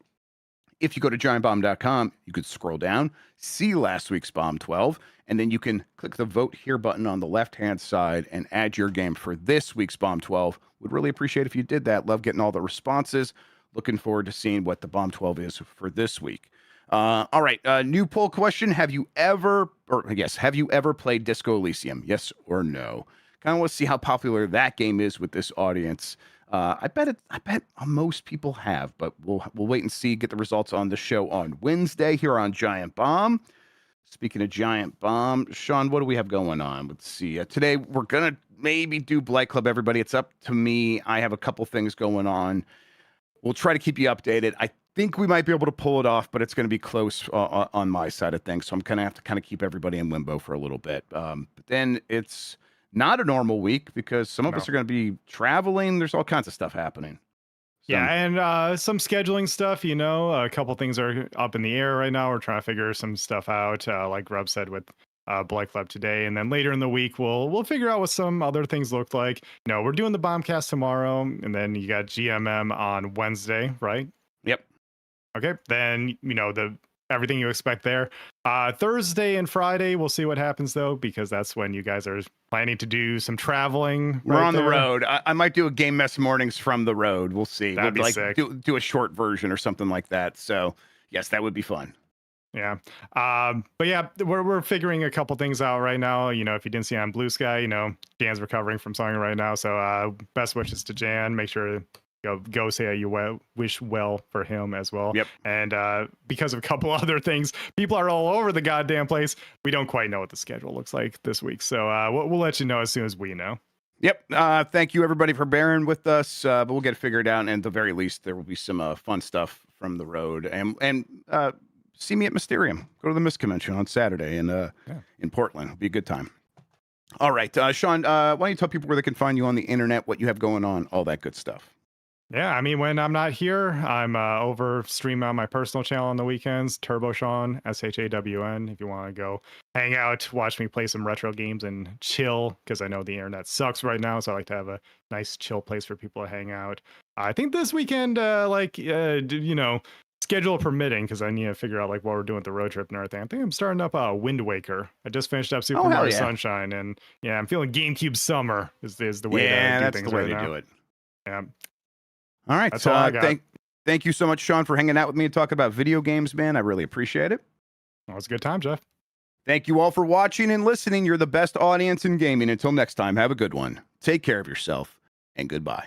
If you go to giantbomb.com, you could scroll down, see last week's Bomb 12, and then you can click the Vote Here button on the left-hand side and add your game for this week's Bomb 12. Would really appreciate if you did that. Love getting all the responses. Looking forward to seeing what the Bomb 12 is for this week. All right, new poll question. Have you ever played Disco Elysium? Yes or no? Kind of want to see how popular that game is with this audience. I bet most people have, but we'll wait and see. Get the results on the show on Wednesday here on Giant Bomb. Speaking of Giant Bomb, Sean, what do we have going on? Let's see. Today we're gonna maybe do Blight Club. Everybody, it's up to me. I have a couple things going on. We'll try to keep you updated. I think we might be able to pull it off, but it's going to be close on my side of things. So I'm going to have to kind of keep everybody in limbo for a little bit. But then it's not a normal week because some of us are going to be traveling. There's all kinds of stuff happening. Yeah, and some scheduling stuff, a couple things are up in the air right now. We're trying to figure some stuff out, like Grubb said with Blight Club today. And then later in the week, we'll figure out what some other things look like. We're doing the Bombcast tomorrow, and then you got GMM on Wednesday, right? Yep. Okay, then, everything you expect there. Thursday and Friday, we'll see what happens, though, because that's when you guys are planning to do some traveling. We're on the road. I might do a Game Mess Mornings from the road. We'll see. That'd be sick. Do a short version or something like that. So, yes, that would be fun. Yeah. But yeah, we're figuring a couple things out right now. If you didn't see on Blue Sky, Jan's recovering from something right now. So best wishes to Jan. Make sure go say you wish well for him as well. Yep. And because of a couple other things, people are all over the goddamn place. We don't quite know what the schedule looks like this week. So we'll let you know as soon as we know. Yep. Thank you, everybody, for bearing with us. But we'll get it figured out. And at the very least, there will be some fun stuff from the road. And see me at Mysterium. Go to the Mist Convention on Saturday in Portland. It'll be a good time. All right. Sean, why don't you tell people where they can find you on the internet, what you have going on, all that good stuff. Yeah, I mean, when I'm not here, I'm over streaming on my personal channel on the weekends, TurboShawn, SHAWN. If you want to go hang out, watch me play some retro games and chill, because I know the internet sucks right now, so I like to have a nice chill place for people to hang out. I think this weekend, schedule permitting, because I need to figure out what we're doing with the road trip and everything. I think I'm starting up Wind Waker. I just finished up Super Mario Sunshine, and yeah, I'm feeling GameCube Summer is the way to do things right now. Yeah, that's the way to do it. Yeah. All right. That's all I got. Thank you so much, Sean, for hanging out with me and talking about video games, man. I really appreciate it. Well, it's a good time, Jeff. Thank you all for watching and listening. You're the best audience in gaming. Until next time, have a good one. Take care of yourself, and goodbye.